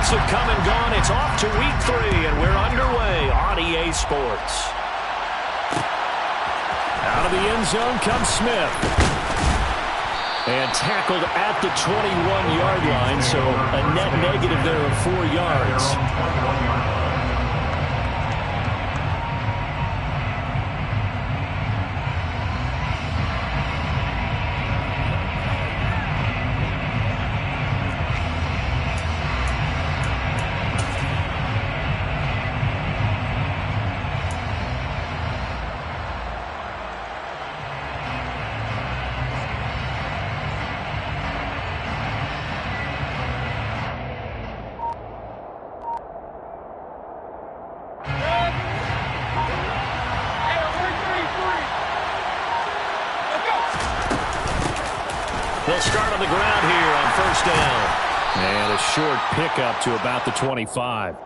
weeks have come and gone. It's off to week 3, and we're underway on EA Sports. Out of the end zone comes Smith. And tackled at the 21-yard line, so a net negative there of 4 yards. They'll start on the ground here on first down. And a short pickup to about the 25.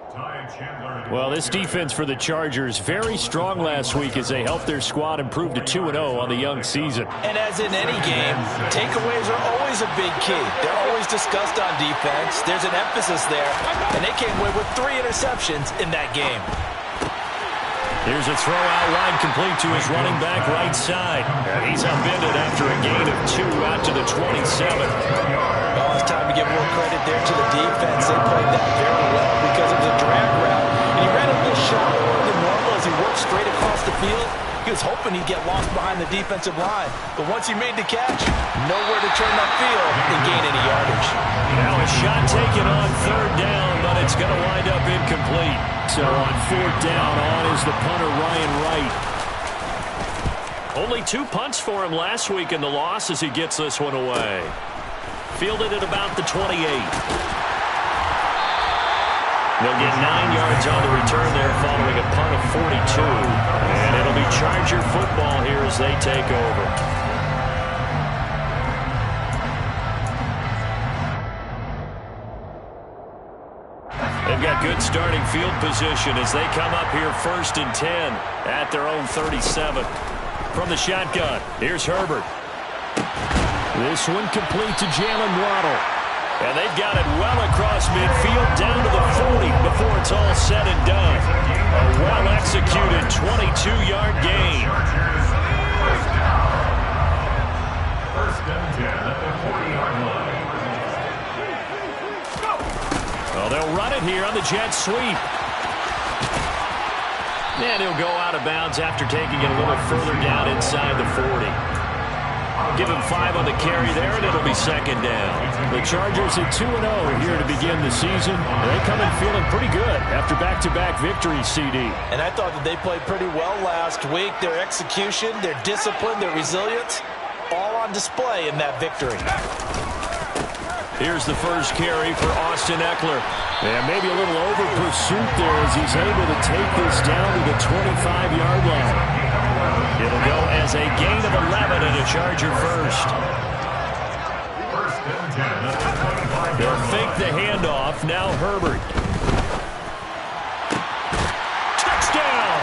Well, this defense for the Chargers, very strong last week as they helped their squad improve to 2-0 on the young season. And as in any game, takeaways are always a big key. They're always discussed on defense. There's an emphasis there, and they came away with 3 interceptions in that game. Here's a throw out wide, complete to his running back right side. And he's upended after a gain of 2 out to the 27. Well, it's time to give more credit there to the defense. They played that very well because it was a drag route. And he ran a little shallower than normal as he worked straight across the field. He was hoping he'd get lost behind the defensive line. But once he made the catch, nowhere to turn upfield and gain any yardage. Now a shot taken on third down, but it's going to wind up incomplete. So on fourth down, on is the punter, Ryan Wright. Only 2 punts for him last week in the loss as he gets this one away. Fielded at about the 28. They'll get 9 yards on the return there following a punt of 42. And it'll be Charger football here as they take over. They've got good starting field position as they come up here first and 10 at their own 37. From the shotgun, here's Herbert. This one complete to Jalen Waddle. And they've got it well across midfield down to the 40 before it's all said and done. A well-executed 22-yard gain. First and 10 at the 40-yard line. Well, they'll run it here on the jet sweep. And he'll go out of bounds after taking it a little further down inside the 40. Give him 5 on the carry there, and it'll be second down. The Chargers at 2-0 here to begin the season. They come in feeling pretty good after back-to-back victories, CD. And I thought that they played pretty well last week. Their execution, their discipline, their resilience, all on display in that victory. Here's the first carry for Austin Eckler. And maybe a little over pursuit there as he's able to take this down to the 25-yard line. It'll go as a gain of 11 and a Charger first. They'll fake the handoff. Now Herbert. Touchdown!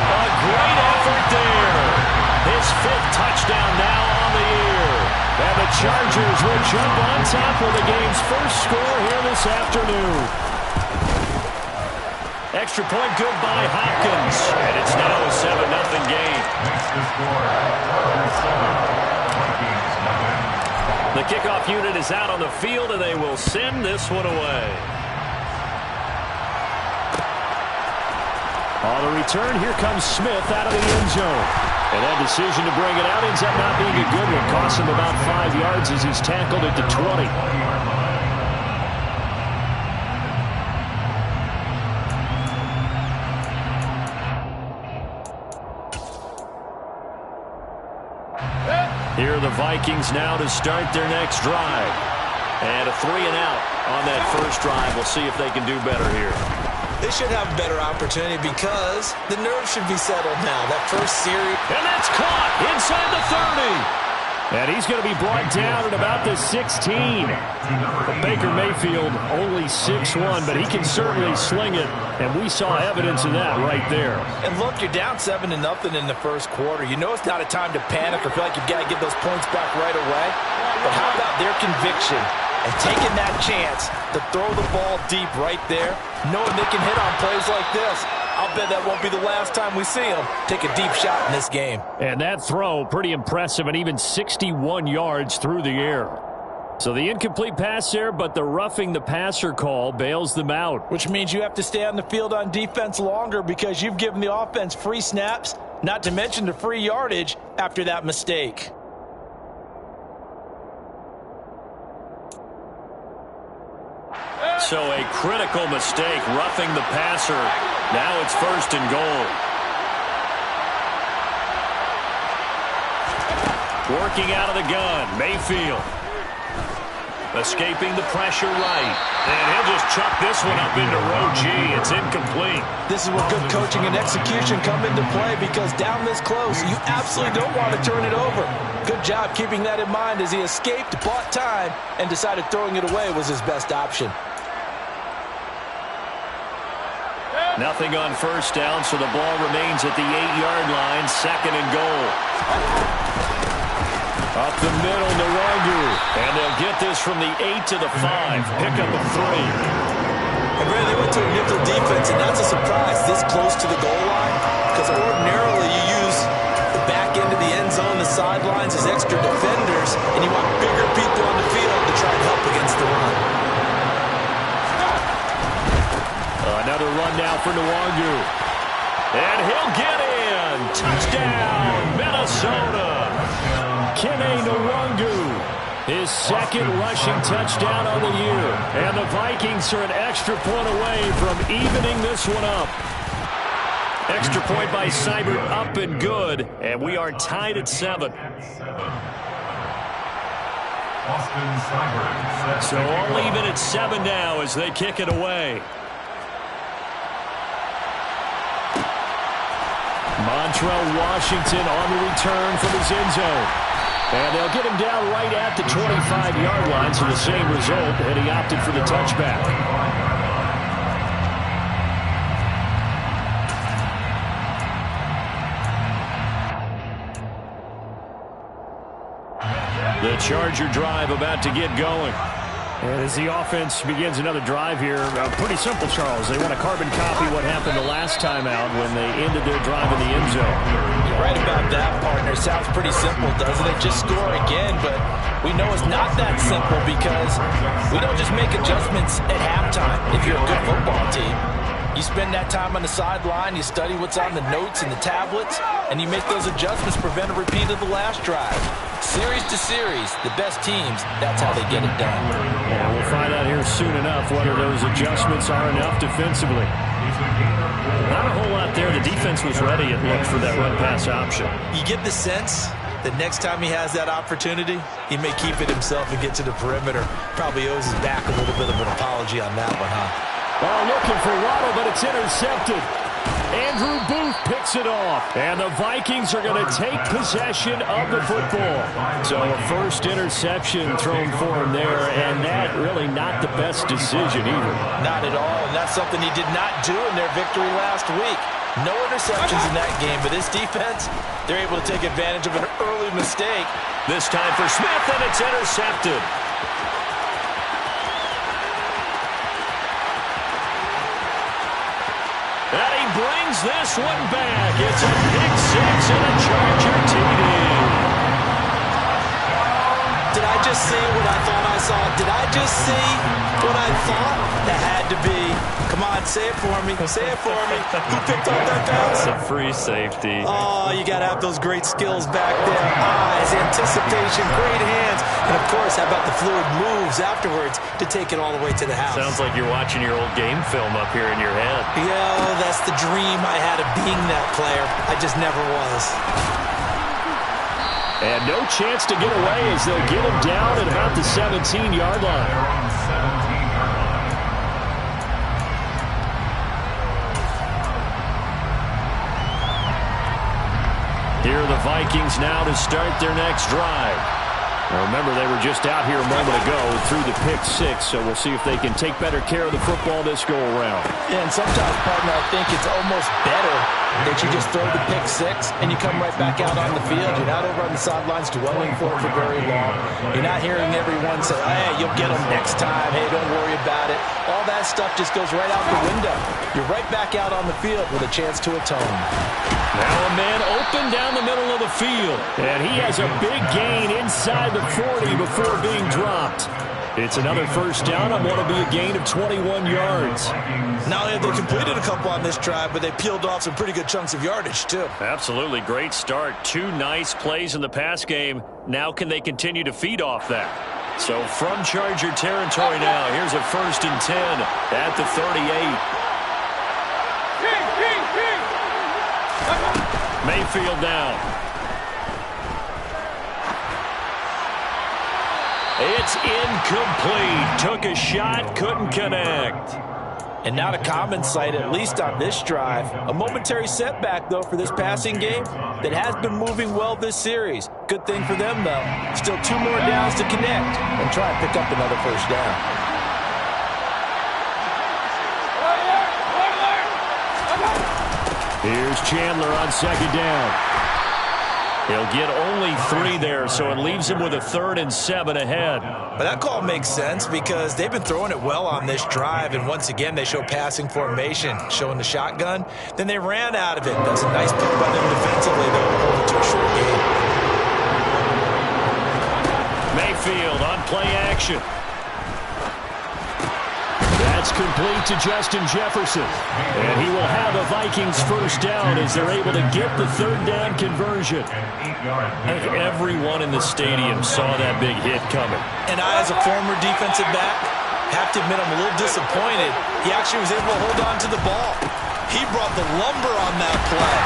A great effort there. His 5th touchdown now on the year. And the Chargers will jump on top with the game's first score here this afternoon. Extra point good by Hopkins. And it's now a 7-0 game. The kickoff unit is out on the field, and they will send this one away. On the return, here comes Smith out of the end zone. And that decision to bring it out ends up not being a good one. Costs him about 5 yards as he's tackled at the 20. Here are the Vikings now to start their next drive. And a 3-and-out on that first drive. We'll see if they can do better here. They should have a better opportunity because the nerves should be settled now. That first series. And that's caught inside the 30. And he's going to be brought down at about the 16. But Baker Mayfield only 6'1", but he can certainly sling it. And we saw evidence of that right there. And look, you're down 7-0 in the first quarter. You know it's not a time to panic or feel like you've got to get those points back right away. But how about their conviction And taking that chance to throw the ball deep right there, knowing they can hit on plays like this, I'll bet that won't be the last time we see him take a deep shot in this game. And that throw, pretty impressive, and even 61 yards through the air. So the incomplete pass there, but the roughing the passer call bails them out. Which means you have to stay on the field on defense longer because you've given the offense free snaps, not to mention the free yardage after that mistake. So a critical mistake, roughing the passer. Now it's 1st and goal. Working out of the gun, Mayfield. Escaping the pressure right. And he'll just chuck this one up into row G. It's incomplete. This is where good coaching and execution come into play because down this close, you absolutely don't want to turn it over. Good job keeping that in mind as he escaped, bought time, and decided throwing it away was his best option. Nothing on 1st down, so the ball remains at the 8-yard line, 2nd and goal. Up the middle, Nwangu. And they'll get this from the 8 to the 5. Pick up a 3. And Brandon, they went to a nickel defense, and that's a surprise this close to the goal line because ordinarily you use the back end of the end zone, the sidelines as extra defenders, and you want bigger people on the field to try and help against the run. Another run now for Nwangu. And he'll get in. Touchdown, Minnesota. Kene Nwangu, his 2nd rushing touchdown on the year. And the Vikings are an extra point away from evening this one up. Extra point by Seibert, up and good. And we are tied at 7. So all even at 7 now as they kick it away. Montrell Washington on the return from his end zone. And they'll get him down right at the 25-yard line, so the same result, and he opted for the touchback. The Charger drive about to get going. And as the offense begins another drive here, pretty simple, Charles. They want to carbon copy what happened the last time out when they ended their drive in the end zone. You're right about that, partner. Sounds pretty simple, doesn't it? Just score again, but we know it's not that simple because we don't just make adjustments at halftime if you're a good football team. You spend that time on the sideline, you study what's on the notes and the tablets, and you make those adjustments to prevent a repeat of the last drive. Series to series, the best teams, that's how they get it done. Yeah, we'll find out here soon enough whether those adjustments are enough defensively. Not a whole lot there. The defense was ready, it looked, for that run-pass option. You get the sense that next time he has that opportunity, he may keep it himself and get to the perimeter. Probably owes his back a little bit of an apology on that one, huh? Oh, looking for Waddle, but it's intercepted. Andrew Booth picks it off. And the Vikings are going to take possession of the football. So a first interception thrown for him there, and that really not the best decision either. Not at all, and that's something he did not do in their victory last week. No interceptions in that game, but this defense, they're able to take advantage of an early mistake. This time for Smith, and it's intercepted. And he brings this one back. It's a pick six and a Charger TD. Did I just see what I thought I saw? Did I just see what I thought? That had to be. Come on, say it for me. Say it for me. Who picked up that pass? It's a free safety. Oh, you got to have those great skills back there. Eyes, anticipation, great hands. And, of course, how about the fluid moves afterwards to take it all the way to the house? Sounds like you're watching your old game film up here in your head. Yeah, that's the dream I had of being that player. I just never was. And no chance to get away as they'll get him down at about the 17-yard line. Here are the Vikings now to start their next drive. Well, remember, they were just out here a moment ago through the pick six, so we'll see if they can take better care of the football this go-around. Yeah, and sometimes, partner, I think it's almost better that you just throw the pick six and you come right back out on the field. You're not over on the sidelines dwelling for it for very long. You're not hearing everyone say, hey, you'll get them next time. Hey, don't worry about it. All that stuff just goes right out the window. You're right back out on the field with a chance to atone. Now a man open down the middle of the field. And he has a big gain inside the 40 before being dropped. It's another first down on what will be a gain of 21 yards. Not only have they completed a couple on this drive, but they peeled off some pretty good chunks of yardage, too. Absolutely great start. 2 nice plays in the pass game. Now can they continue to feed off that? So from Charger territory now, here's a 1st and 10 at the 38. Mayfield down. It's incomplete. Took a shot, couldn't connect. And not a common sight, at least on this drive. A momentary setback, though, for this passing game that has been moving well this series. Good thing for them, though. Still 2 more downs to connect and try and pick up another first down. Here's Chandler on 2nd down. He'll get only 3 there, so it leaves him with a 3rd and 7 ahead. But that call makes sense because they've been throwing it well on this drive, and once again they show passing formation, showing the shotgun. Then they ran out of it. That's a nice pick by them defensively, though, to hold it to a short game. Mayfield on play action. That's complete to Justin Jefferson. And he will have a Vikings first down as they're able to get the 3rd down conversion. I think everyone in the stadium saw that big hit coming. And I, as a former defensive back, have to admit I'm a little disappointed. He actually was able to hold on to the ball. He brought the lumber on that play.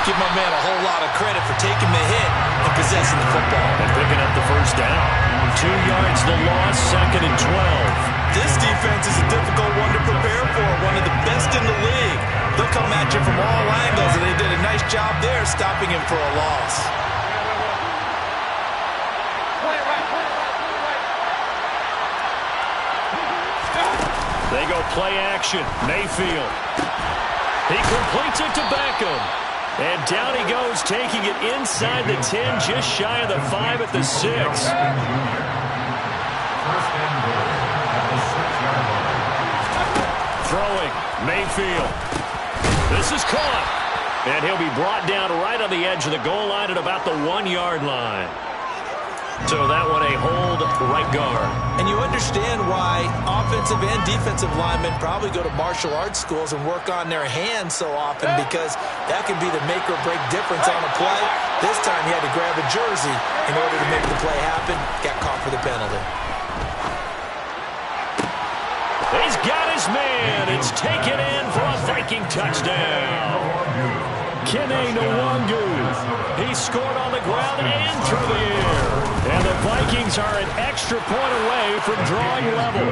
Give my man a whole lot of credit for taking the hit and possessing the football. And picking up the first down. 2 yards the loss, 2nd and 12. This defense is a difficult one to prepare for, one of the best in the league. They'll come at you from all angles, and they did a nice job there stopping him for a loss. They go play action. Mayfield. He completes it to Beckham. And down he goes, taking it inside the 10, just shy of the 5 at the 6. Throwing, Mayfield. This is caught. And he'll be brought down right on the edge of the goal line at about the 1-yard line. So that one a hold right guard. And you understand why offensive and defensive linemen probably go to martial arts schools and work on their hands so often, because that can be the make or break difference on a play. This time he had to grab a jersey in order to make the play happen. Got caught for the penalty. He's got his man. It's taken in for a Viking touchdown. Kene Nwangu. He scored on the ground and through the air. And the Vikings are an extra point away from drawing level.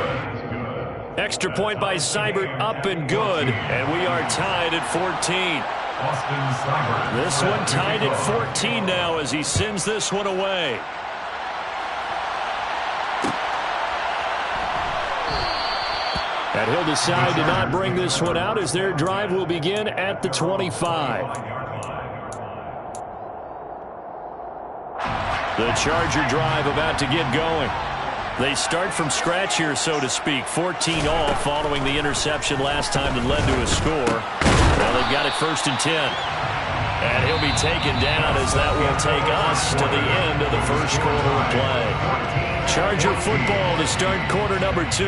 Extra point by Seibert, up and good. And we are tied at 14. This one tied at 14 now as he sends this one away. And he'll decide to not bring this one out as their drive will begin at the 25. The Charger drive about to get going. They start from scratch here, so to speak. 14 all following the interception last time that led to a score. Well, they've got it 1st and 10. And he'll be taken down as that will take us to the end of the first quarter of play. Charger football to start quarter number 2.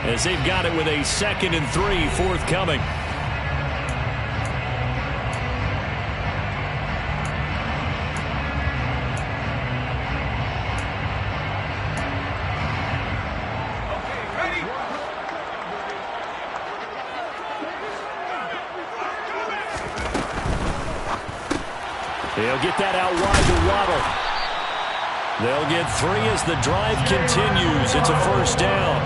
As they've got it with a 2nd and 3 forthcoming. They'll get that out wide to Waddle. They'll get 3 as the drive continues. It's a first down.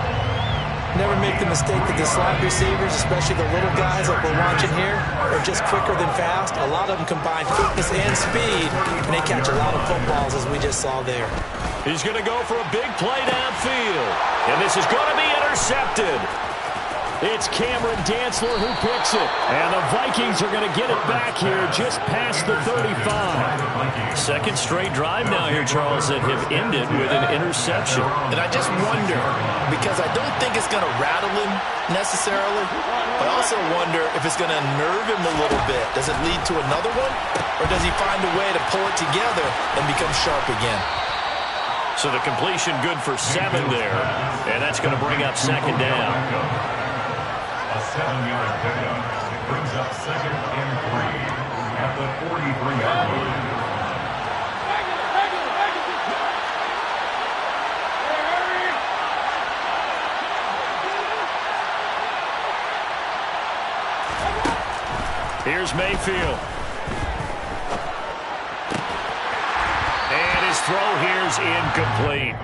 Never make the mistake that the slot receivers, especially the little guys like we're watching here, are just quicker than fast. A lot of them combine quickness and speed, and they catch a lot of footballs as we just saw there. He's going to go for a big play downfield. And this is going to be intercepted. It's Cameron Dantzler who picks it. And the Vikings are going to get it back here just past the 35. Second straight drive now here, Charles, that have ended with an interception. And I just wonder, because I don't think it's going to rattle him necessarily, but I also wonder if it's going to nerve him a little bit. Does it lead to another one? Or does he find a way to pull it together and become sharp again? So the completion good for 7 there. And that's going to bring up second down. A 7-yard pickup brings up 2nd and 3 at the 43-yard line. Here's Mayfield. And his throw here's incomplete.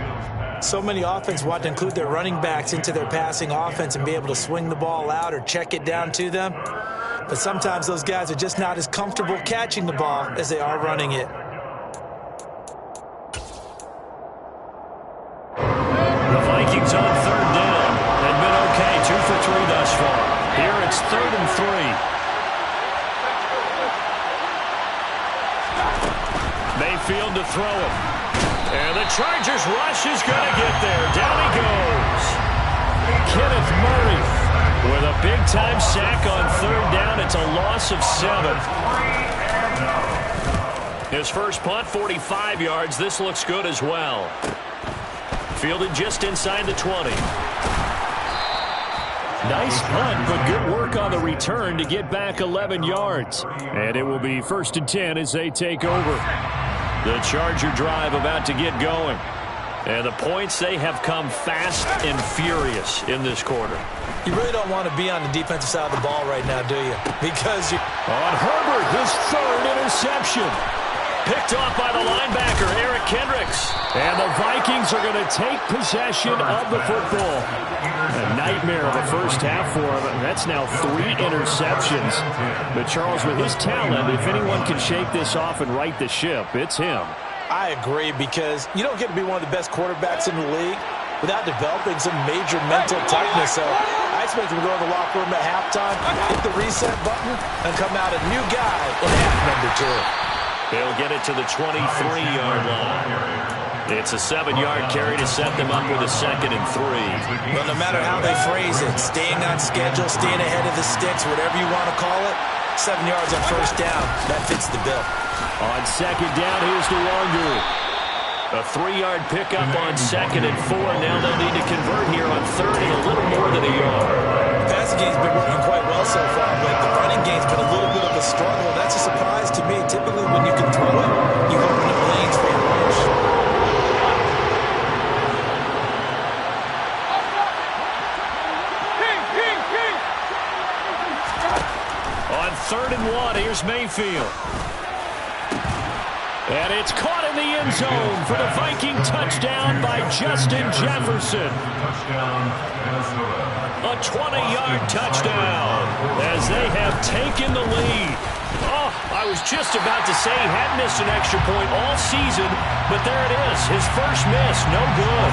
So many offenses want to include their running backs into their passing offense and be able to swing the ball out or check it down to them. But sometimes those guys are just not as comfortable catching the ball as they are running it. The Vikings on 3rd down. They've been okay, 2 for 3 thus far. Here it's 3rd and 3. Mayfield to throw it. And the Chargers rush is going to get there. Down he goes. Kenneth Murray with a big-time sack on 3rd down. It's a loss of 7. His first punt, 45 yards. This looks good as well. Fielded just inside the 20. Nice punt, but good work on the return to get back 11 yards. And it will be 1st and 10 as they take over. The Charger drive about to get going. And the points, they have come fast and furious in this quarter. You really don't want to be on the defensive side of the ball right now, do you? Because you... On Herbert, his 3rd interception. Picked off by the linebacker, Eric Kendricks. And the Vikings are going to take possession of the football. A nightmare of a first half for him. That's now 3 interceptions. But Charles, with his talent, if anyone can shake this off and right the ship, it's him. I agree, because you don't get to be one of the best quarterbacks in the league without developing some major mental toughness. So I expect him to go to the locker room at halftime, hit the reset button, and come out a new guy in half number 2. He'll get it to the 23-yard line. It's a 7-yard carry to set them up with a 2nd and 3. Well, no matter how they phrase it, staying on schedule, staying ahead of the sticks, whatever you want to call it, 7 yards on 1st down, that fits the bill. On 2nd down, here's DeLongru. A 3-yard pickup on 2nd and 4. Now they'll need to convert here on 3rd and a little more than a yard. The passing game's been working quite well so far, but the running game's been a little bit of a struggle. That's a surprise to me. Typically, when you can throw it, you open up lanes for your runners. On 3rd and 1, here's Mayfield. And it's caught in the end zone for the Viking touchdown by Justin Jefferson. A 20-yard touchdown as they have taken the lead. Oh, I was just about to say he hadn't missed an extra point all season, but there it is. His first miss, no good.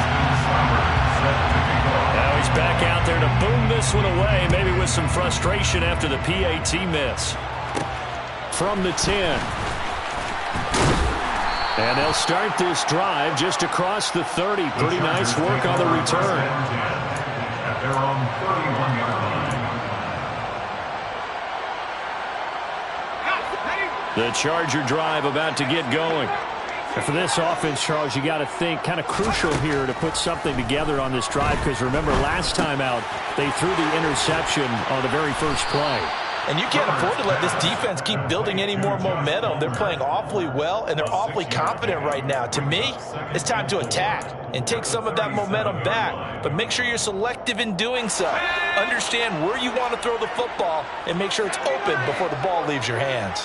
Now he's back out there to boom this one away, maybe with some frustration after the PAT miss. From the 10. And they'll start this drive just across the 30. Pretty nice work on the return. At their own 31-yard line. The Charger drive about to get going. And for this offense, Charles, you got to think kind of crucial here to put something together on this drive, because remember last time out they threw the interception on the very first play. And you can't afford to let this defense keep building any more momentum. They're playing awfully well, and they're awfully confident right now. To me, it's time to attack and take some of that momentum back. But make sure you're selective in doing so. Understand where you want to throw the football and make sure it's open before the ball leaves your hands.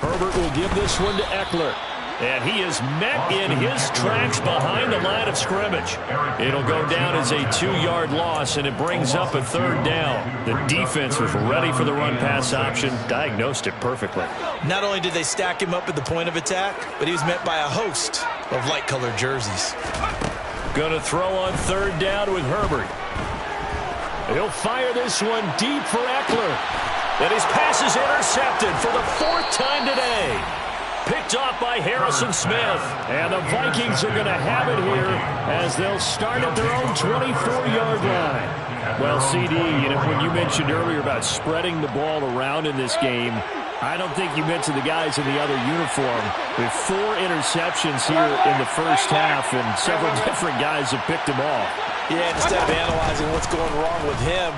Herbert will give this one to Eckler. And he is met in his tracks behind the line of scrimmage. It'll go down as a 2-yard loss, and it brings up a 3rd down. The defense was ready for the run-pass option, diagnosed it perfectly. Not only did they stack him up at the point of attack, but he was met by a host of light-colored jerseys. Going to throw on 3rd down with Herbert. He'll fire this one deep for Eckler. And his pass is intercepted for the 4th time today. Picked off by Harrison Smith. And the Vikings are going to have it here as they'll start at their own 24-yard line. Well, CD, when you mentioned earlier about spreading the ball around in this game, I don't think you mentioned the guys in the other uniform. With 4 interceptions here in the first half, and several different guys have picked them off. Yeah, instead of analyzing what's going wrong with him,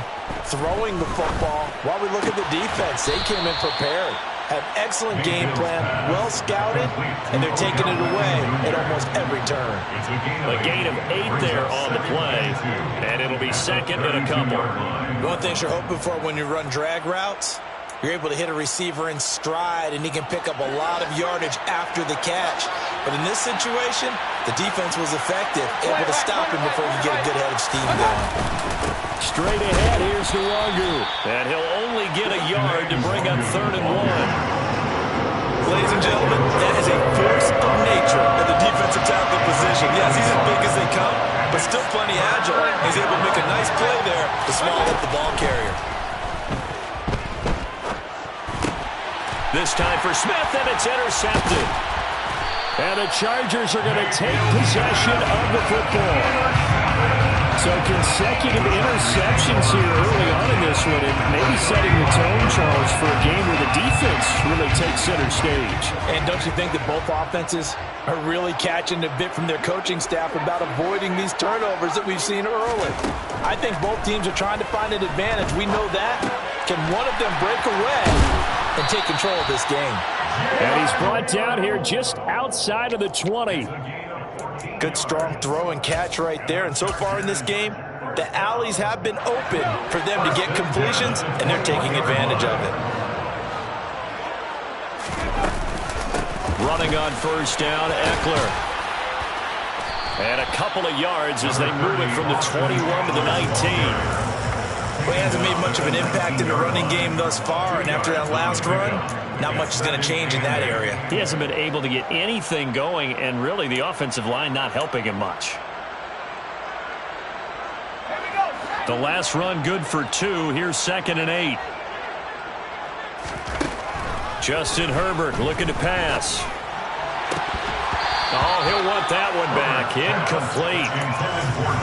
throwing the football, while we look at the defense, they came in prepared. Have excellent game plan, well scouted, and they're taking it away at almost every turn. A gain of 8 there on the play, and it'll be 2nd and a couple. One thing you're hoping for when you run drag routes, you're able to hit a receiver in stride, and he can pick up a lot of yardage after the catch. But in this situation, the defense was effective, able to stop him before he could get a good head of steam going. Straight ahead, here's Nwangu. And he'll only get a yard to bring up 3rd and 1. Ladies and gentlemen, that is a force of nature at the defensive tackle position. Yes, he's as big as they come, but still plenty agile. He's able to make a nice play there to small up the ball carrier. This time for Smith, and it's intercepted. And the Chargers are going to take possession of the football. So consecutive interceptions here early on in this one, and maybe setting the tone, Charles, for a game where the defense really takes center stage. And don't you think that both offenses are really catching a bit from their coaching staff about avoiding these turnovers that we've seen early? I think both teams are trying to find an advantage. We know that. Can one of them break away and take control of this game? And he's brought down here just outside of the 20. Good strong throw and catch right there. And so far in this game, the alleys have been open for them to get completions, and they're taking advantage of it. Running on 1st down, Eckler. And a couple of yards as they move it from the 21 to the 19. Well, he hasn't made much of an impact in the running game thus far, and after that last run, not much is going to change in that area. He hasn't been able to get anything going, and really the offensive line not helping him much. The last run good for 2. Here's 2nd and 8. Justin Herbert looking to pass. Oh, he'll want that one back. Incomplete.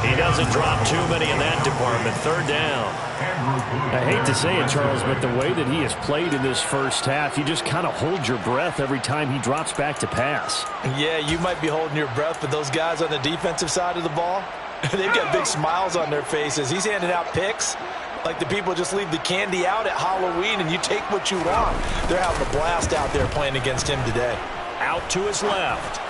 He doesn't drop too many in that department. 3rd down. I hate to say it, Charles, but the way that he has played in this first half, you just kind of hold your breath every time he drops back to pass. Yeah, you might be holding your breath, but those guys on the defensive side of the ball, they've got big smiles on their faces. He's handing out picks like the people just leave the candy out at Halloween and you take what you want. They're having a blast out there playing against him today. Out to his left.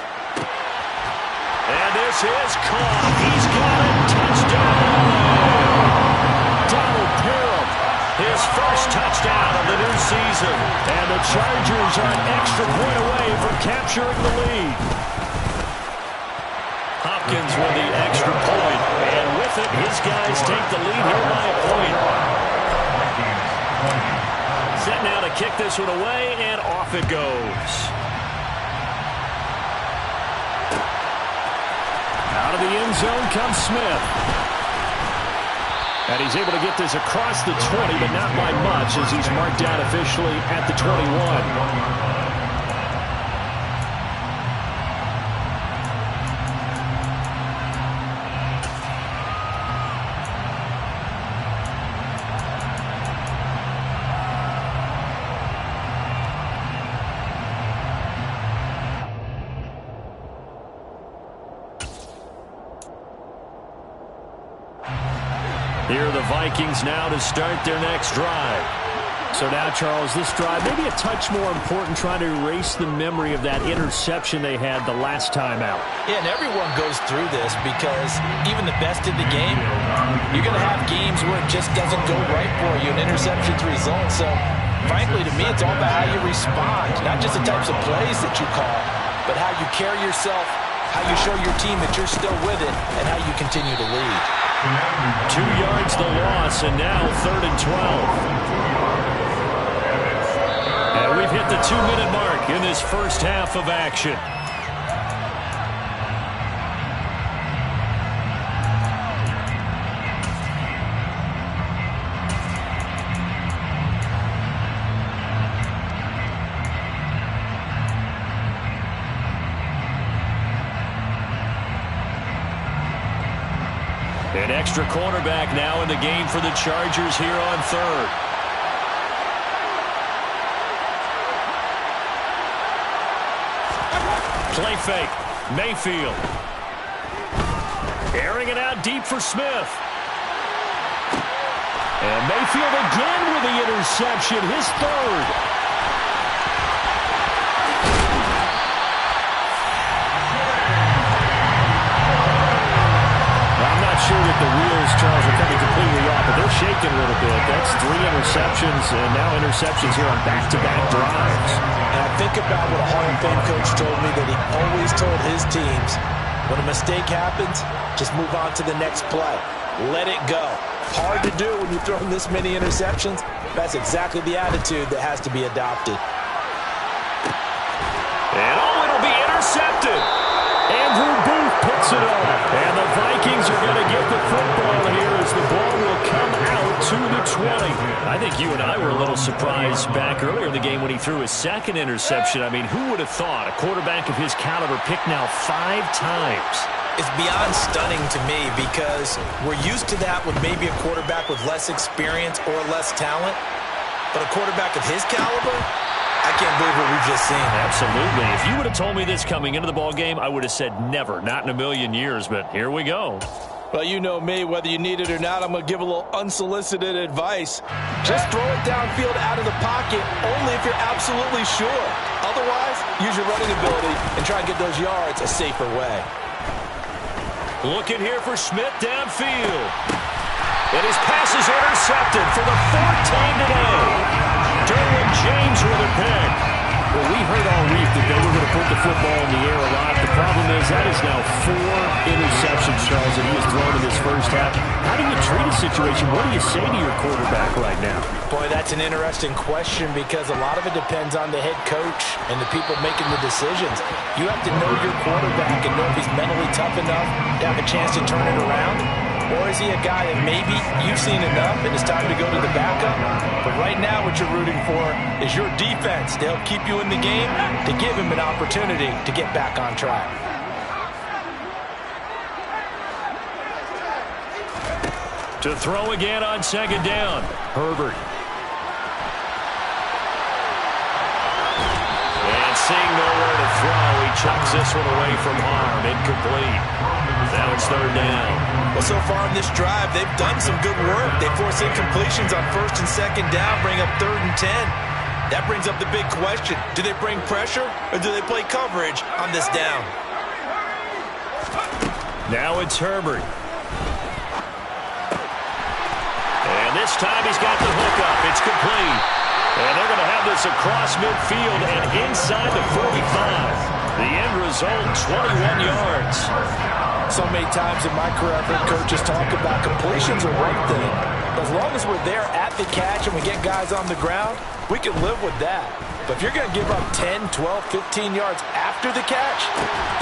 And this is caught. He's got it. Touchdown. Donald Parham, his first touchdown of the new season. And the Chargers are an extra point away from capturing the lead. Hopkins with the extra point. And with it, his guys take the lead here by a point. Set now to kick this one away, and off it goes. Out of the end zone comes Smith. And he's able to get this across the 20, but not by much as he's marked down officially at the 21. Here are the Vikings now to start their next drive. So now, Charles, this drive maybe a touch more important, trying to erase the memory of that interception they had the last time out. Yeah, and everyone goes through this because even the best in the game, you're going to have games where it just doesn't go right for you, and interceptions result. So, frankly, to me, it's all about how you respond, not just the types of plays that you call. but how you carry yourself, how you show your team that you're still with it, and how you continue to lead. 2 yards the loss, and now 3rd and 12. And we've hit the 2-minute mark in this first half of action. An extra cornerback now in the game for the Chargers here on 3rd. Play fake. Mayfield. Airing it out deep for Smith. And Mayfield again with the interception, his 3rd. Sure that the wheels, Charles, are coming completely off, but they're shaking a little bit. That's 3 interceptions, and now interceptions here on back-to-back drives. And I think about what a Hall of Fame coach told me, that he always told his teams, when a mistake happens, just move on to the next play. Let it go. Hard to do when you're throwing this many interceptions. That's exactly the attitude that has to be adopted. And it'll be intercepted. Andrew Booth puts it on. And the Vikings are going to get the football here as the ball will come out to the 20. I think you and I were a little surprised back earlier in the game when he threw his 2nd interception. I mean, who would have thought a quarterback of his caliber picked now 5 times? It's beyond stunning to me, because we're used to that with maybe a quarterback with less experience or less talent. But a quarterback of his caliber, I can't believe what we've just seen. Absolutely. If you would have told me this coming into the ball game, I would have said never, not in a million years, but here we go. Well, you know me, whether you need it or not, I'm going to give a little unsolicited advice. Just throw it downfield out of the pocket, only if you're absolutely sure. Otherwise, use your running ability and try and get those yards a safer way. Looking here for Smith downfield. And his pass is intercepted for the 4th time today. Derwin James with a pick. Well, we heard all week that they were going to put the football in the air a lot. The problem is that is now 4 interceptions, Charles, that he has thrown in this first half. How do you treat a situation? What do you say to your quarterback right now? Boy, that's an interesting question, because a lot of it depends on the head coach and the people making the decisions. You have to know your quarterback and know if he's mentally tough enough to have a chance to turn it around. Or is he a guy that maybe you've seen enough and it's time to go to the backup? But right now what you're rooting for is your defense to help keep you in the game, to give him an opportunity to get back on track. To throw again on 2nd down. Herbert. And seeing nowhere to throw, he chucks this one away from harm. Incomplete. Now it's 3rd down. Well, so far in this drive, they've done some good work. They force incompletions on 1st and 2nd down, bring up 3rd and 10. That brings up the big question. Do they bring pressure, or do they play coverage on this down? Now it's Herbert. And this time he's got the hook up. It's complete. And they're going to have this across midfield and inside the 45. The end result, 21 yards. So many times in my career, I've heard coaches talk about completions are one thing. As long as we're there at the catch and we get guys on the ground, we can live with that. But if you're going to give up 10, 12, 15 yards after the catch,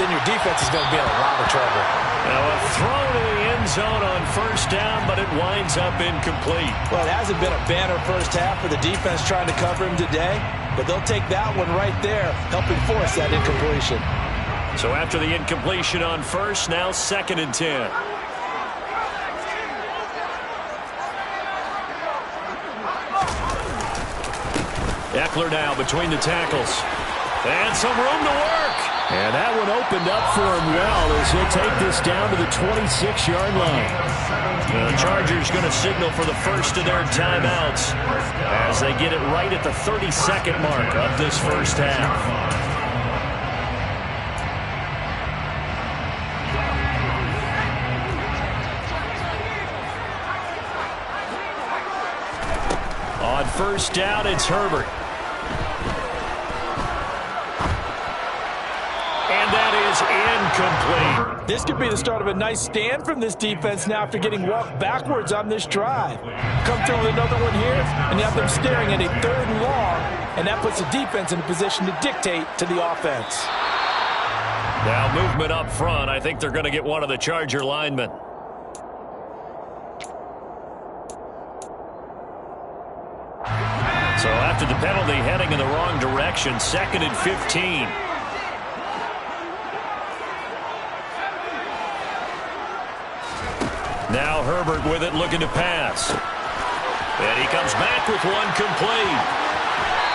then your defense is going to be in a lot of trouble. Now a throw to the end zone on 1st down, but it winds up incomplete. Well, it hasn't been a banner first half for the defense trying to cover him today, but they'll take that one right there, helping force that incompletion. So after the incompletion on 1st, now 2nd and 10. Eckler now between the tackles. And some room to work. And that one opened up for him well as he'll take this down to the 26-yard line. The Chargers going to signal for the first of their timeouts as they get it right at the 32nd mark of this first half. On 1st down, it's Herbert. incomplete. This could be the start of a nice stand from this defense now after getting walked backwards on this drive. Come through with another one here, and you have them staring at a 3rd and long, and that puts the defense in a position to dictate to the offense. Now movement up front. I think they're going to get one of the Charger linemen. So after the penalty, heading in the wrong direction, 2nd and 15. Now Herbert with it, looking to pass. And he comes back with one complete.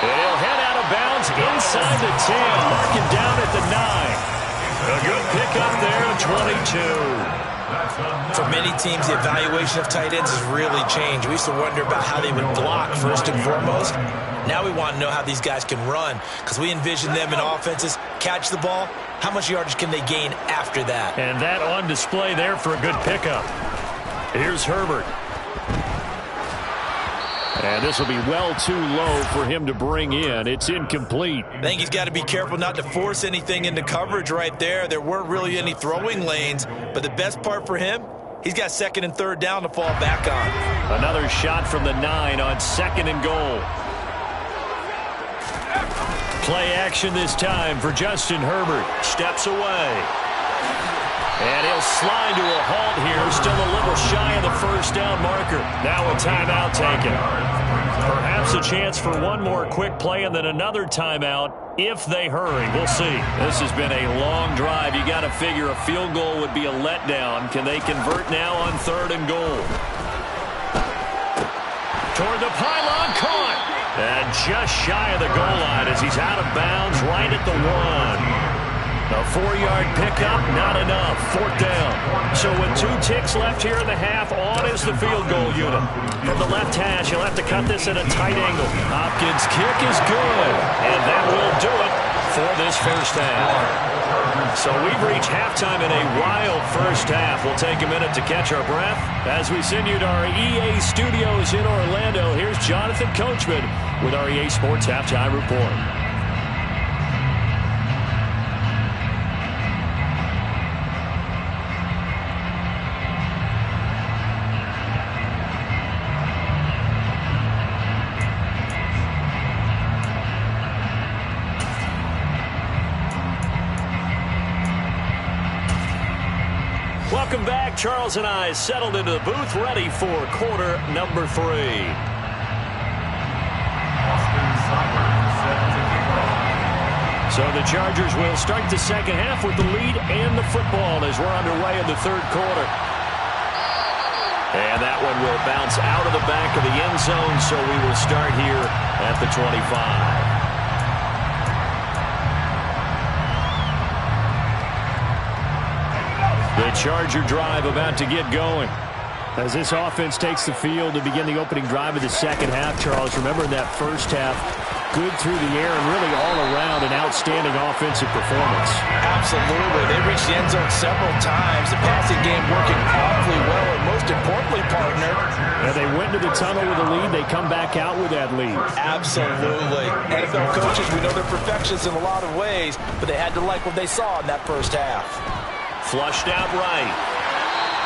And he'll head out of bounds inside the 10, marking down at the 9. A good pickup there at 22. For many teams, the evaluation of tight ends has really changed. We used to wonder about how they would block first and foremost. Now we want to know how these guys can run, because we envision them in offenses catch the ball. How much yardage can they gain after that? And that on display there for a good pickup. Here's Herbert. And this will be well too low for him to bring in. It's incomplete. I think he's got to be careful not to force anything into coverage right there. There weren't really any throwing lanes, but the best part for him, he's got 2nd and 3rd down to fall back on. Another shot from the 9 on 2nd and goal. Play action this time for Justin Herbert. Steps away. And he'll slide to a halt here, still a little shy of the 1st down marker. Now a timeout taken. Perhaps a chance for one more quick play and then another timeout if they hurry. We'll see. This has been a long drive. You got to figure a field goal would be a letdown. Can they convert now on 3rd and goal? Toward the pylon, caught. And just shy of the goal line as he's out of bounds right at the 1. A 4-yard pickup, not enough. 4th down. So with 2 ticks left here in the half, on is the field goal unit. From the left hash, he'll have to cut this at a tight angle. Hopkins' kick is good. And that will do it for this 1st half. So we've reached halftime in a wild 1st half. We'll take a minute to catch our breath. As we send you to our EA studios in Orlando, here's Jonathan Coachman with our EA Sports Halftime Report. Welcome back. Charles and I settled into the booth, ready for quarter number 3. So the Chargers will start the 2nd half with the lead and the football as we're underway in the 3rd quarter. And that one will bounce out of the back of the end zone, so we will start here at the 25. The Charger drive about to get going. As this offense takes the field to begin the opening drive of the 2nd half, Charles, remember in that 1st half, good through the air and really all around an outstanding offensive performance. Absolutely. They reached the end zone several times. The passing game working awfully well, and most importantly, partner, and they went to the tunnel with a lead. They come back out with that lead. Absolutely. NFL coaches, we know they're perfectionists in a lot of ways, but they had to like what they saw in that 1st half. Flushed out right.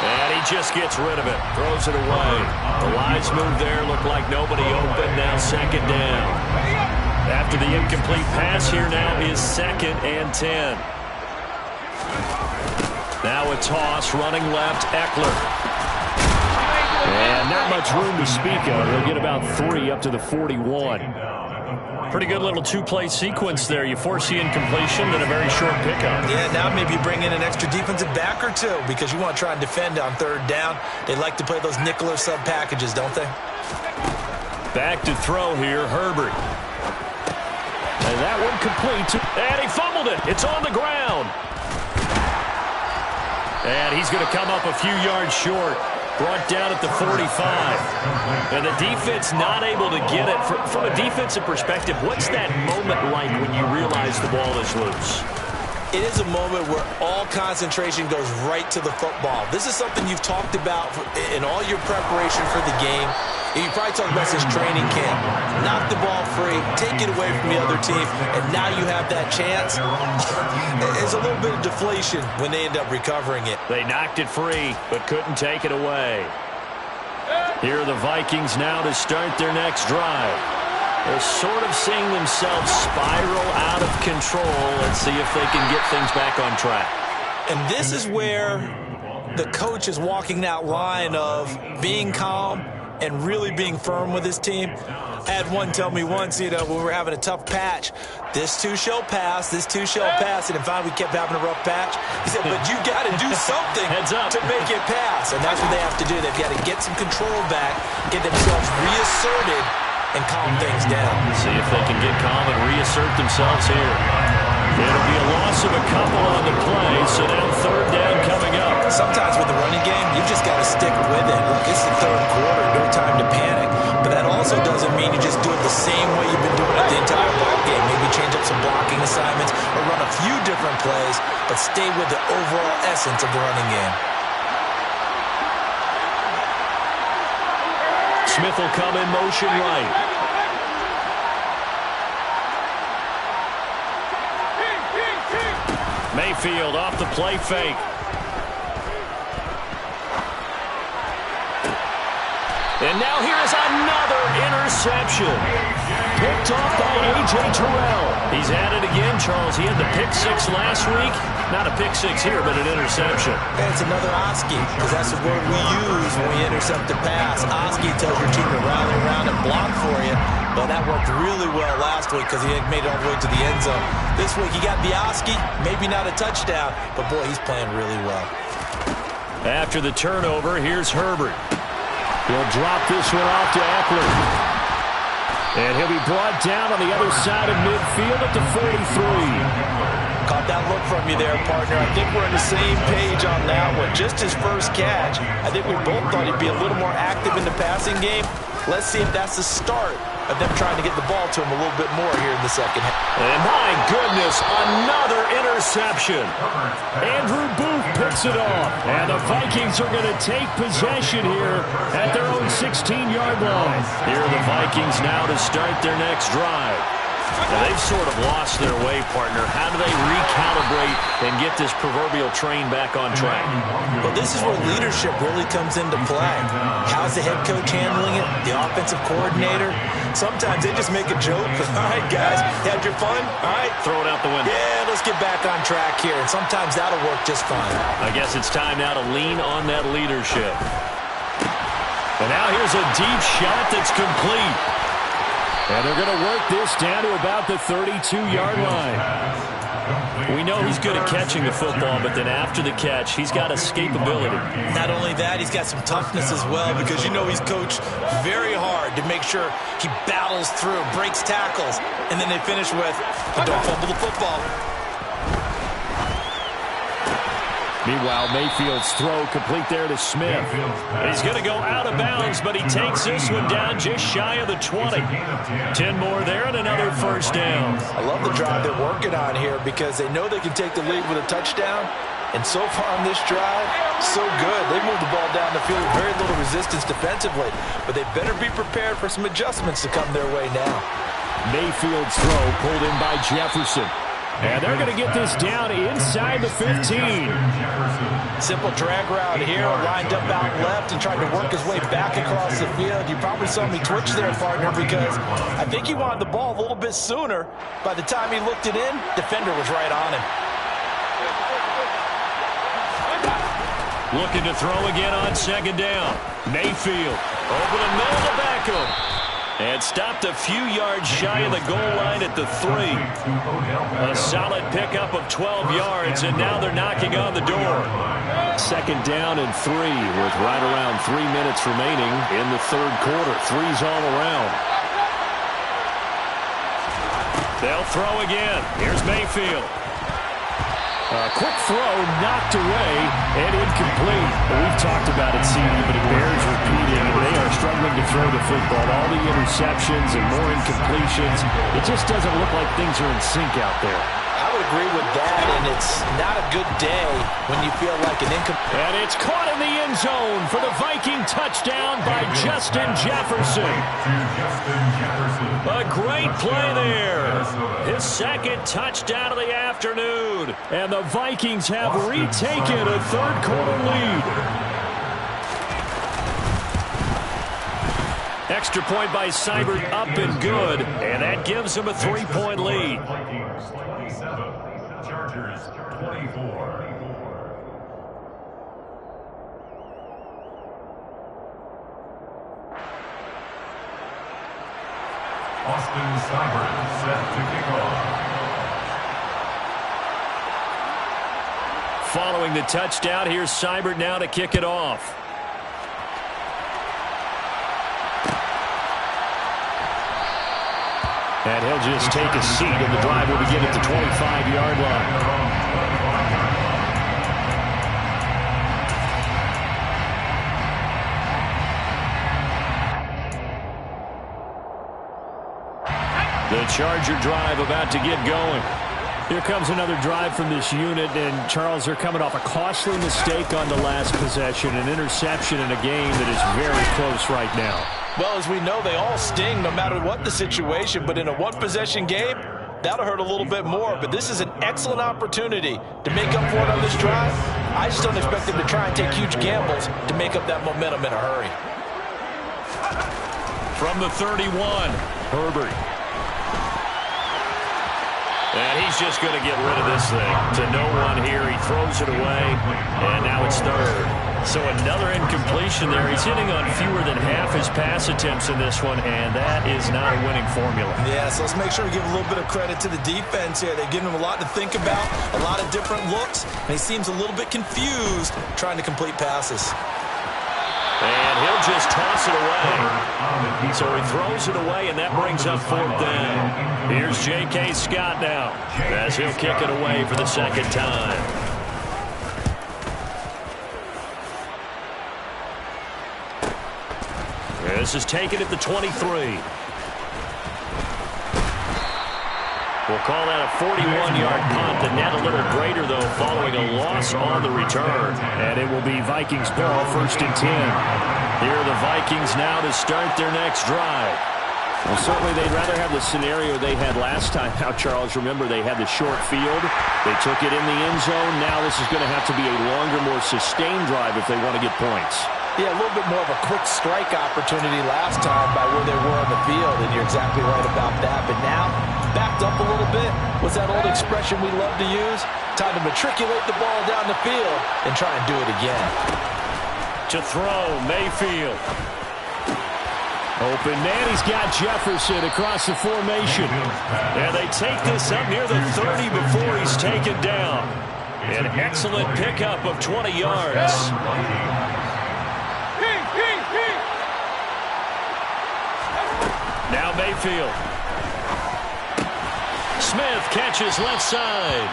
And he just gets rid of it. Throws it away. The wise move there. Looked like nobody open. Now 2nd down. After the incomplete pass, here now is 2nd and 10. Now a toss. Running left. Eckler. And not much room to speak of. They'll get about 3 up to the 41. Pretty good little 2-play sequence there. You force the incompletion, then a very short pickup. Yeah, now maybe bring in an extra defensive back or 2 because you want to try and defend on 3rd down. They like to play those nickel or sub packages, don't they? Back to throw here, Herbert. And that one complete. And he fumbled it. It's on the ground. And he's going to come up a few yards short. Brought down at the 45. And the defense not able to get it. From a defensive perspective, what's that moment like when you realize the ball is loose? It is a moment where all concentration goes right to the football. This is something you've talked about in all your preparation for the game. You probably talked about since training camp. Knock the ball free, take it away from the other team, and now you have that chance. There's a little bit of deflation when they end up recovering it. They knocked it free, but couldn't take it away. Here are the Vikings now to start their next drive. They're sort of seeing themselves spiral out of control. Let's see if they can get things back on track. And this is where the coach is walking that line of being calm and really being firm with his team. I had one tell me once, when we were having a tough patch, this too shall pass, this too shall pass, and finally we kept having a rough patch. He said, but you got to do something to make it pass, and that's what they have to do. They've got to get some control back, get themselves reasserted, and calm things down. See if they can get calm and reassert themselves here. It'll be a loss of a couple on the play, so now third down coming up. Sometimes with the running game, you've just got to stick with it. Look, it's the third quarter, no time to panic. But that also doesn't mean you just do it the same way you've been doing it the entire ball game. Maybe change up some blocking assignments or run a few different plays, but stay with the overall essence of the running game. Smith will come in motion right. Mayfield off the play fake. And now here is another interception. Picked off by A.J. Terrell. He's at it again, Charles. He had the pick six last week. Not a pick six here, but an interception. And it's another Oski, because that's the word we use when we intercept the pass. Oski tells your team to rally around and block for you. But that worked really well last week because he had made it all the way to the end zone. This week he got the Oski, maybe not a touchdown, but boy, he's playing really well. After the turnover, here's Herbert. He'll drop this one off to Eckler. And he'll be brought down on the other side of midfield at the 43. Caught that look from you there, partner. I think we're on the same page on that one. Just his first catch. I think we both thought he'd be a little more active in the passing game. Let's see if that's the start of them trying to get the ball to him a little bit more here in the second half. And my goodness, another interception. Andrew Booth picks it off. And the Vikings are going to take possession here at their own 16-yard line. Here are the Vikings now to start their next drive. Now they've sort of lost their way, partner. How do they recalibrate and get this proverbial train back on track? Well, this is where leadership really comes into play. How's the head coach handling it? The offensive coordinator? Sometimes they just make a joke. All right, guys, you had your fun? All right. Throw it out the window. Yeah, let's get back on track here. And sometimes that'll work just fine. I guess it's time now to lean on that leadership. And now here's a deep shot that's complete. And they're going to work this down to about the 32-yard line. We know he's good at catching the football, but then after the catch, he's got escapability. Not only that, he's got some toughness as well, because you know he's coached very hard to make sure he battles through, breaks tackles, and then they finish with, don't fumble the football. Meanwhile, Mayfield's throw complete there to Smith. He's going to go out of bounds, but he takes this one down just shy of the 20. 10 more there and another first down. I love the drive they're working on here because they know they can take the lead with a touchdown. And so far on this drive, so good. They moved the ball down the field with very little resistance defensively. But they better be prepared for some adjustments to come their way now. Mayfield's throw pulled in by Jefferson. And they're going to get this down inside the 15. Simple drag route here, lined up out left and tried to work his way back across the field. You probably saw me twitch there, partner, because I think he wanted the ball a little bit sooner. By the time he looked it in, defender was right on him. Looking to throw again on second down. Mayfield over the middle to Beckham. And stopped a few yards shy of the goal line at the 3. A solid pickup of 12 yards, and now they're knocking on the door. Second down and 3 with right around 3 minutes remaining in the third quarter. Threes all around. They'll throw again. Here's Mayfield. A quick throw knocked away and incomplete. We've talked about it, CD, but it bears repeating. They are struggling to throw the football. All the interceptions and more incompletions. It just doesn't look like things are in sync out there. I would agree with that, and it's not a good day when you feel like an incomplete. And it's caught in the end zone for the Viking touchdown by Justin Jefferson. A great play there. His second touchdown of the afternoon. And the Vikings have retaken a third-quarter lead. Extra point by Seibert, up and good. And that gives him a 3-point lead. Vikings 27, Chargers 24. Austin Seibert set to kick off. Following the touchdown, here's Seibert now to kick it off. And he'll just take a seat, and the drive will begin at the 25-yard line. The Charger drive about to get going. Here comes another drive from this unit, and Charles, they're coming off a costly mistake on the last possession, an interception in a game that is very close right now. Well, as we know, they all sting no matter what the situation, but in a one-possession game, that'll hurt a little bit more. But this is an excellent opportunity to make up for it on this drive. I just don't expect them to try and take huge gambles to make up that momentum in a hurry. From the 31, Herbert. And he's just going to get rid of this thing. To no one here. He throws it away, and now it's third. So another incompletion there. He's hitting on fewer than half his pass attempts in this one, and that is not a winning formula. Yeah, so let's make sure we give a little bit of credit to the defense here. They've given him a lot to think about, a lot of different looks, and he seems a little bit confused trying to complete passes. And he'll just toss it away. So he throws it away, and that brings up fourth down. Here's J.K. Scott now, as he'll kick it away for the second time. This is taken at the 23. We'll call that a 41-yard punt. The net a little greater, though, following a loss on the return. And it will be Vikings ball, first and 10. Here are the Vikings now to start their next drive. Well, certainly they'd rather have the scenario they had last time out, Charles. Remember, they had the short field. They took it in the end zone. Now this is going to have to be a longer, more sustained drive if they want to get points. Yeah, a little bit more of a quick strike opportunity last time by where they were on the field, and you're exactly right about that. But now, backed up a little bit. What's that old expression we love to use? Time to matriculate the ball down the field and try and do it again. To throw, Mayfield. Open man, he's got Jefferson across the formation. And they take this up near the 30 before he's taken down. An excellent pickup of 20 yards. Now Mayfield. Smith catches left side.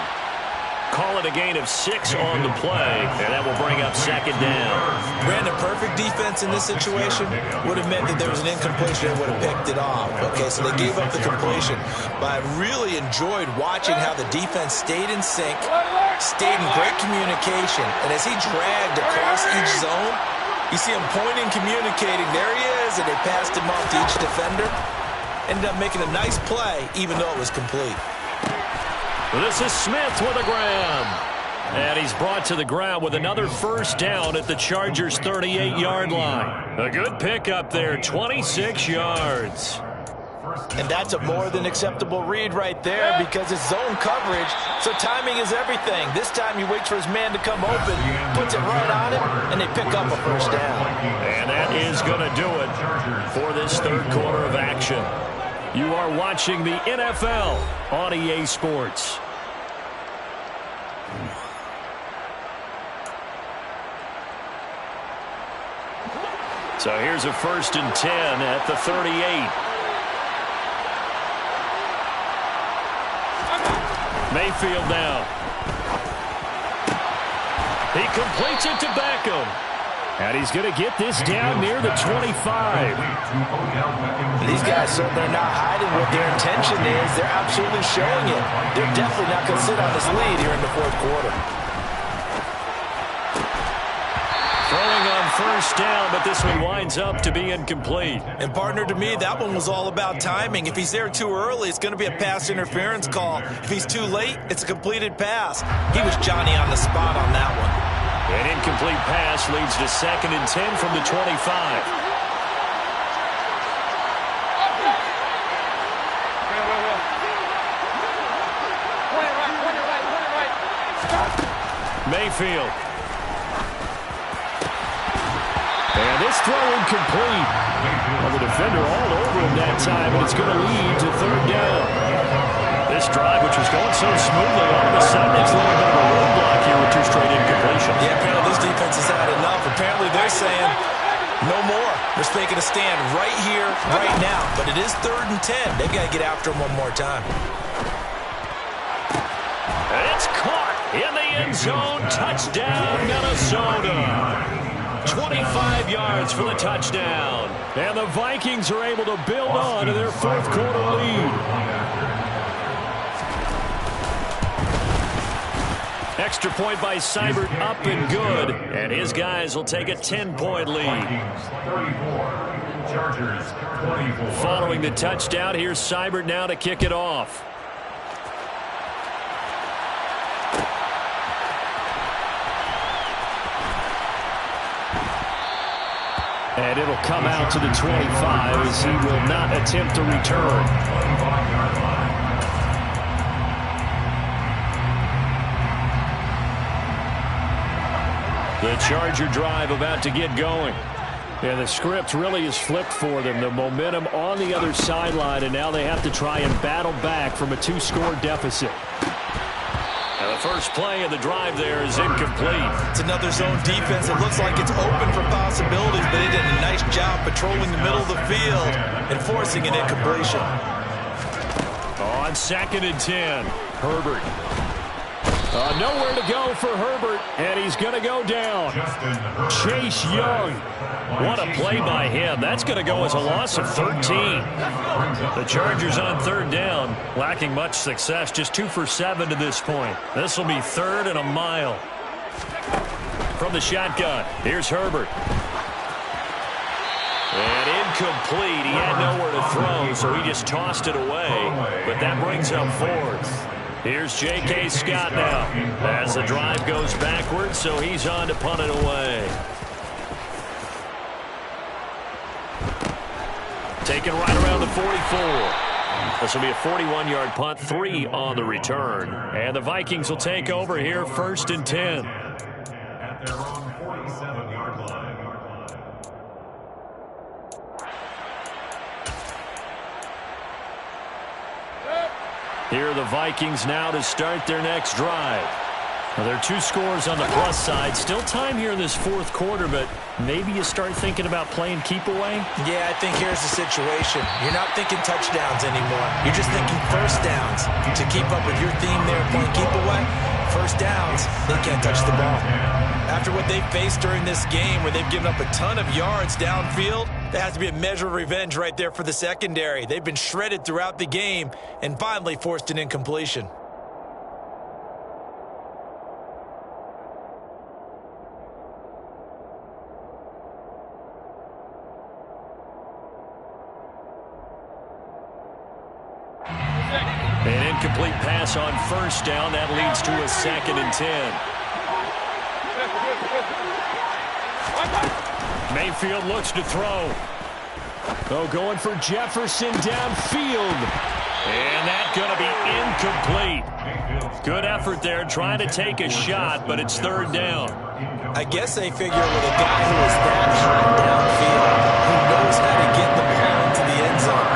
Call it a gain of 6 on the play, and that will bring up second down. Brandon, perfect defense in this situation would have meant that there was an incompletion and would have picked it off. Okay, so they gave up the completion. But I really enjoyed watching how the defense stayed in sync, stayed in great communication, and as he dragged across each zone, you see him pointing, communicating. There he is, and they passed him off to each defender. Ended up making a nice play, even though it was complete. This is Smith with a grab. And he's brought to the ground with another first down at the Chargers' 38-yard line. A good pickup there, 26 yards. And that's a more than acceptable read right there because it's zone coverage, so timing is everything. This time he waits for his man to come open, puts it right on him, and they pick up a first down. And that is going to do it for this third quarter of action. You are watching the NFL on EA Sports. So here's a first and 10 at the 38. Mayfield now. He completes it to Beckham. And he's going to get this down near the 25. These guys certainly are not hiding what their intention is. They're absolutely showing it. They're definitely not going to sit on this lead here in the fourth quarter. Throwing on first down, but this one winds up to be incomplete. And partner, to me, that one was all about timing. If he's there too early, it's going to be a pass interference call. If he's too late, it's a completed pass. He was Johnny on the spot on that one. An incomplete pass leads to 2nd and 10 from the 25. Mayfield. And this throw incomplete. Well, the defender all over him that time, but it's going to lead to 3rd down. This drive, which was going so smoothly, all of a sudden it's a little bit of a roadblock here with 2 straight incompletions. Yeah, apparently this defense has had enough. Apparently they're saying no more. They're making a stand right here, right now. But it is 3rd and 10. They've got to get after him one more time. And it's caught in the end zone. Touchdown, Minnesota. 25 yards for the touchdown. And the Vikings are able to build on to their fourth quarter lead. Extra point by Seibert, up and good. And his guys will take a 10-point lead. Following the touchdown, here's Seibert now to kick it off. And it'll come out to the 25 as he will not attempt to return. The Charger drive about to get going. And the script really is flipped for them. The momentum on the other sideline, and now they have to try and battle back from a 2-score deficit. And the first play of the drive there is incomplete. It's another zone defense. It looks like it's open for possibilities, but they did a nice job patrolling the middle of the field and forcing an incompletion. On 2nd and 10, Herbert. Nowhere to go for Herbert, and he's going to go down. Chase Young. What a play by him. That's going to go as a loss of 13. The Chargers on 3rd down, lacking much success, just 2 for 7 to this point. This will be 3rd and a mile. From the shotgun, here's Herbert. And incomplete. He had nowhere to throw, so he just tossed it away. But that brings up 4th. Here's J.K. Scott now as the drive goes backwards, so he's on to punt it away. Taken right around the 44. This will be a 41-yard punt, 3 on the return. And the Vikings will take over here, 1st and 10. At their own 47-yard line. Here are the Vikings now to start their next drive. Now, there are 2 scores on the plus side. Still time here in this fourth quarter, but maybe you start thinking about playing keep away? Yeah, I think here's the situation. You're not thinking touchdowns anymore. You're just thinking first downs. To keep up with your theme there, playing keep away, first downs, they can't touch the ball. After what they faced during this game where they've given up a ton of yards downfield, there has to be a measure of revenge right there for the secondary. They've been shredded throughout the game and finally forced an incompletion. An incomplete pass on first down. That leads to a 2nd and 10. Mayfield looks to throw. Oh, going for Jefferson downfield. And that's going to be incomplete. Good effort there, trying to take a shot, but it's 3rd down. I guess they figure with a guy who is that hot downfield, who knows how to get the ball into the end zone,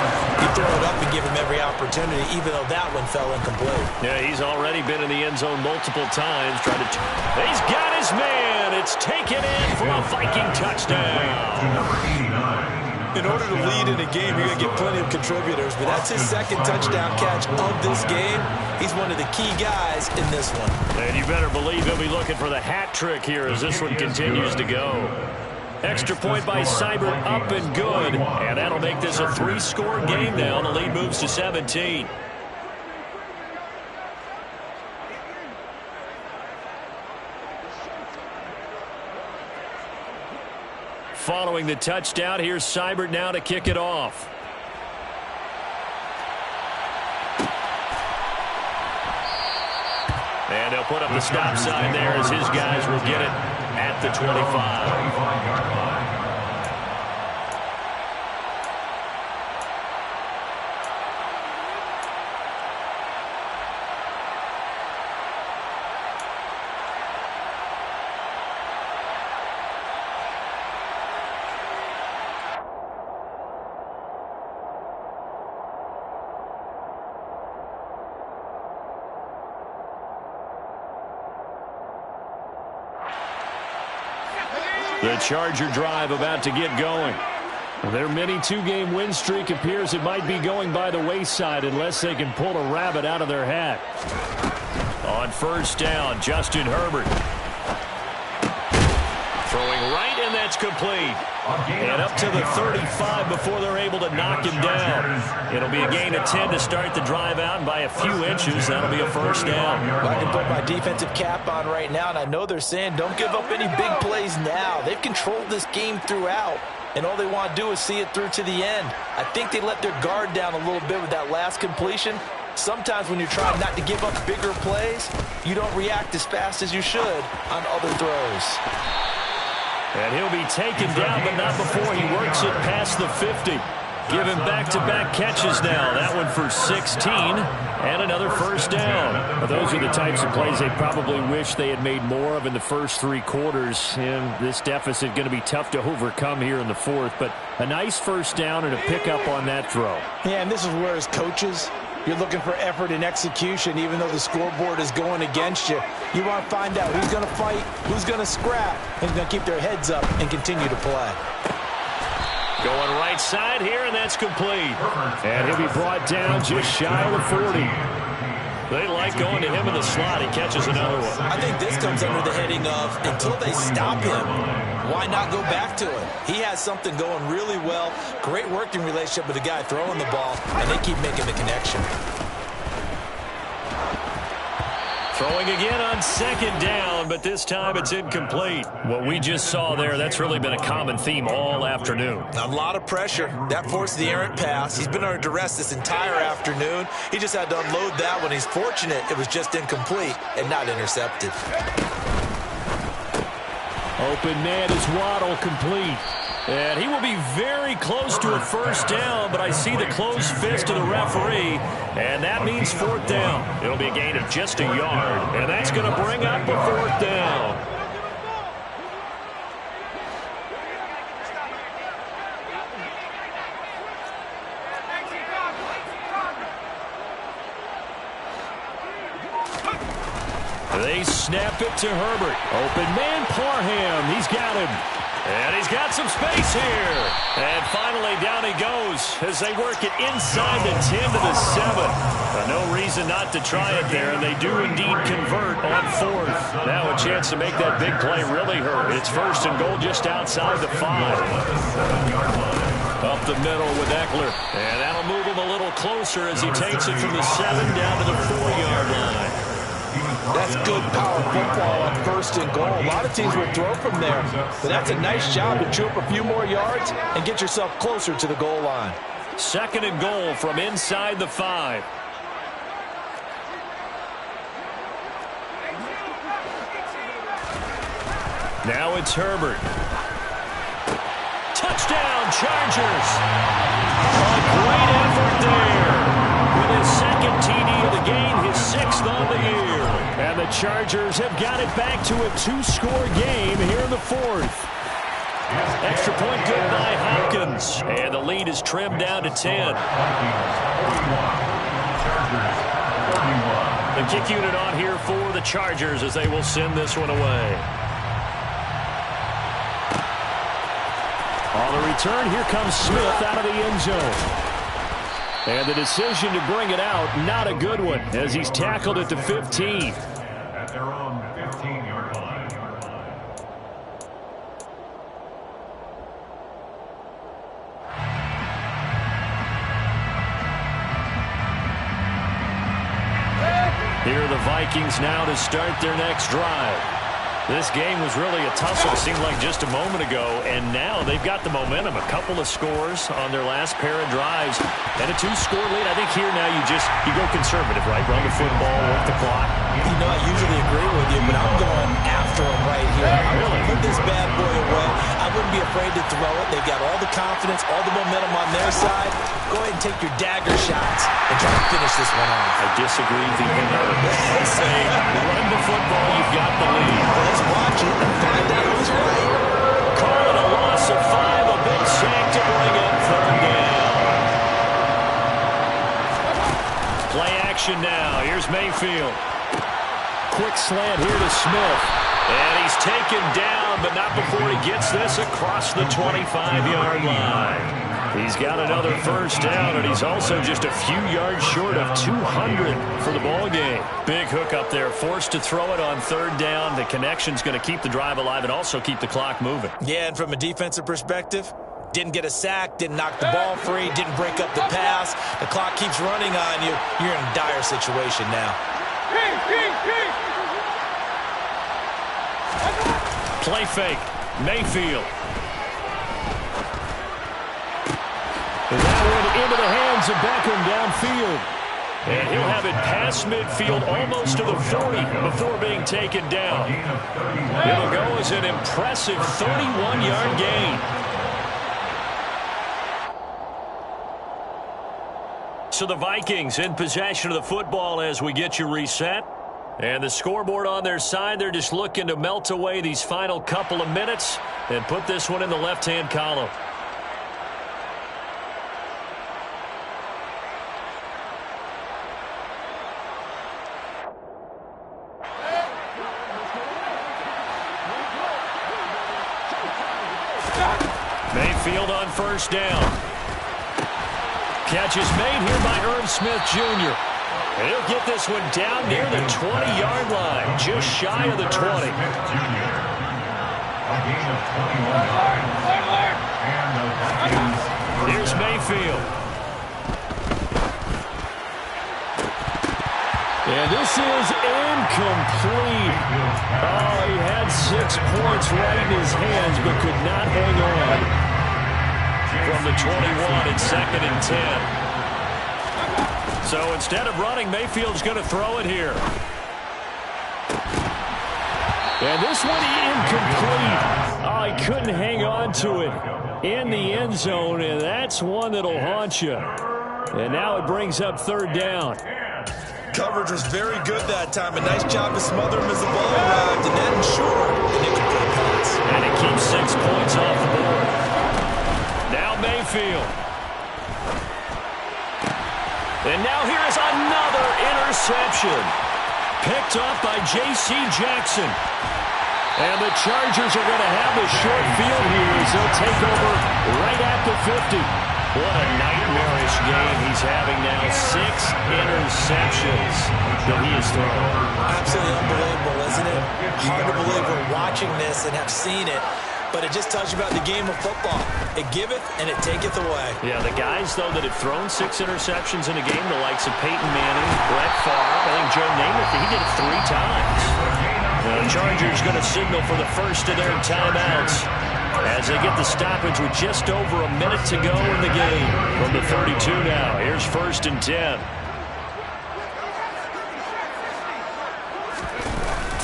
you throw it up and give him every opportunity, even though that one fell incomplete. Yeah, he's already been in the end zone multiple times. He's got his man. It's taken in for a Viking touchdown. In order to lead in a game, you're going to get plenty of contributors, but that's his 2nd touchdown catch of this game. He's one of the key guys in this one. And you better believe he'll be looking for the hat trick here as this one continues to go. Extra point by Seibert, up and good. And that'll make this a 3-score game now. The lead moves to 17. Following the touchdown, here's Seibert now to kick it off. And they'll put up the stop sign there as his guys will get it at the 25. The Charger drive about to get going. Their mini 2-game win streak appears it might be going by the wayside unless they can pull a rabbit out of their hat. On first down, Justin Herbert. Throwing right, and that's complete. And up to the 35 before they're able to knock him down. It'll be a gain of 10 to start the drive out, and by a few inches, that'll be a first down. Well, I can put my defensive cap on right now, and I know they're saying don't give up any big plays now. They've controlled this game throughout, and all they want to do is see it through to the end. I think they let their guard down a little bit with that last completion. Sometimes when you're trying not to give up bigger plays, you don't react as fast as you should on other throws. And he'll be taken down, but not before he works it past the 50. Give him back-to-back catches now. That one for 16 and another first down. Well, those are the types of plays they probably wish they had made more of in the first 3 quarters. And this deficit going to be tough to overcome here in the fourth. But a nice first down and a pickup on that throw. Yeah, and this is where as coaches, you're looking for effort and execution, even though the scoreboard is going against you. You want to find out who's going to fight, who's going to scrap, and going to keep their heads up and continue to play. Going right side here, and that's complete. And he'll be brought down just shy of the 40. They like going to him in the slot. He catches another one. I think this comes under the heading of until they stop him, why not go back to it? He has something going really well. Great working relationship with the guy throwing the ball, and they keep making the connection. Throwing again on second down, but this time it's incomplete. What we just saw there, that's really been a common theme all afternoon. A lot of pressure. That forced the errant pass. He's been under duress this entire afternoon. He just had to unload that one. He's fortunate it was just incomplete and not intercepted. Open man is Waddle, complete. And he will be very close to a first down, but I see the closed fist of the referee, and that means fourth down. It'll be a gain of just a yard, and that's going to bring up a fourth down. They snap it to Herbert. Open man, Parham. He's got him. And he's got some space here. And finally, down he goes as they work it inside the 10 to the 7. No reason not to try it there, and they do indeed convert on fourth. Now a chance to make that big play really hurt. It's first and goal just outside the 5. Up the middle with Eckler. And that'll move him a little closer as he takes it from the 7 down to the 4-yard line. That's good power football on first and goal. A lot of teams will throw from there, but that's a nice job to chew up a few more yards and get yourself closer to the goal line. Second and goal from inside the 5. Now it's Herbert. Touchdown, Chargers. A great effort there. With his second TD of the game, his 6th on the year. And the Chargers have got it back to a 2-score game here in the 4th. Extra point good by Hopkins. And the lead is trimmed down to 10. The kick unit on here for the Chargers as they will send this one away. On the return, here comes Smith out of the end zone. And the decision to bring it out, not a good one, as he's tackled at the 15. At their own 15-yard line. Here are the Vikings now to start their next drive. This game was really a tussle, it seemed like just a moment ago, and now they've got the momentum. A couple of scores on their last pair of drives, and a 2-score lead. I think here now you go conservative, right? Run the football, work the clock. You know, I usually agree with you, but I'm going after him right here. I want to put this bad boy away. I wouldn't be afraid to throw it. They've got all the confidence, all the momentum on their side. Go ahead and take your dagger shots and try to finish this one off. I disagree vehemently. Say, run the football, you've got the lead. Let's watch it and find out who's right. Call it a loss of 5, a big sack to bring up third down. Play action now. Here's Mayfield. Quick slant here to Smith. And he's taken down, but not before he gets this across the 25-yard line. He's got another first down, and he's also just a few yards short of 200 for the ball game. Big hook up there, forced to throw it on third down. The connection's going to keep the drive alive and also keep the clock moving. Yeah, and from a defensive perspective, didn't get a sack, didn't knock the ball free, didn't break up the pass. The clock keeps running on you. You're in a dire situation now. Play fake. Mayfield. And that one into the hands of Beckham downfield. And he'll have it past midfield almost to the 40 before being taken down. It'll go as an impressive 31-yard gain. So the Vikings in possession of the football as we get you reset. And the scoreboard on their side, they're just looking to melt away these final couple of minutes and put this one in the left-hand column. Mayfield on first down. Catch is made here by Irv Smith Jr. And he'll get this one down near the 20-yard line, just shy of the 20. A gain of 21 yards. And the Vikings. Here's Mayfield. And this is incomplete. Oh, he had 6 points right in his hands, but could not hang on. From the 21, it's 2nd and 10. So instead of running, Mayfield's going to throw it here. And this one incomplete. Oh, he couldn't hang on to it in the end zone, and that's one that'll haunt you. And now it brings up third down. Coverage was very good that time. A nice job to smother him as the ball arrived, and that ensured an incomplete pass. And it keeps 6 points off the board. Now Mayfield. And now here is another interception. Picked off by J.C. Jackson. And the Chargers are going to have the short field here as they'll take over right at the 50. What a nightmarish game he's having now. 6 interceptions that he has thrown. Absolutely unbelievable, isn't it? Hard to believe we're watching this and have seen it. But it just tells you about the game of football. It giveth and it taketh away. Yeah, the guys, though, that have thrown 6 interceptions in a game, the likes of Peyton Manning, Brett Favre, I think Joe Namath, he did it 3 times. The Chargers going to signal for the first of their timeouts as they get the stoppage with just over a minute to go in the game. From the 32 now, here's 1st and 10.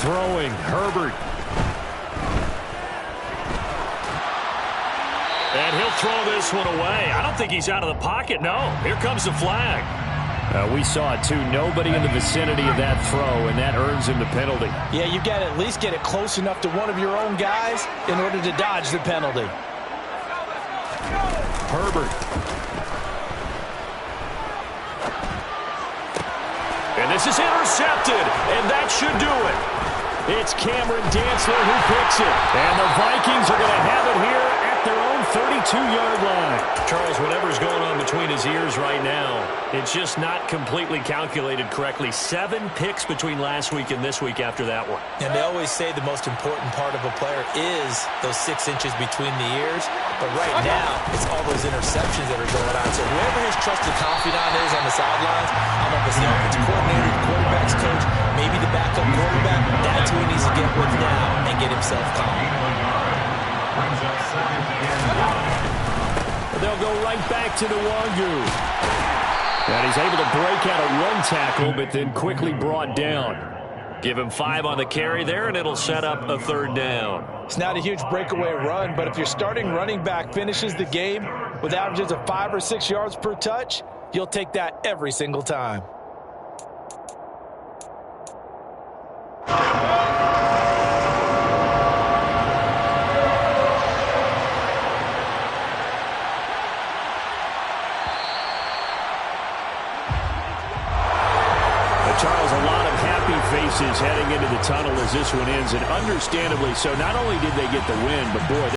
Throwing, Herbert. And he'll throw this one away. I don't think he's out of the pocket, no. Here comes the flag. We saw it, too. Nobody in the vicinity of that throw, and that earns him the penalty. Yeah, you've got to at least get it close enough to one of your own guys in order to dodge the penalty. Herbert. And this is intercepted, and that should do it. It's Cameron Dantzler who picks it. And the Vikings are going to have it here at their own 32. 2-yard line. Charles, whatever's going on between his ears right now, it's just not completely calculated correctly. 7 picks between last week and this week after that one. And they always say the most important part of a player is those 6 inches between the ears. But right now, it's all those interceptions that are going on. So whoever his trusted confidant is on the sidelines, I don't know if it's the offensive coordinator, the quarterback's coach, maybe the backup quarterback, that's who he needs to get with now and get himself calm. They'll go right back to the Wangu. And he's able to break out a run tackle, but then quickly brought down. Give him 5 on the carry there, and it'll set up a 3rd down. It's not a huge breakaway run, but if your starting running back finishes the game with averages of 5 or 6 yards per touch, you'll take that every single time. Charles, a lot of happy faces heading into the tunnel as this one ends, and understandably so. Not only did they get the win, but boy,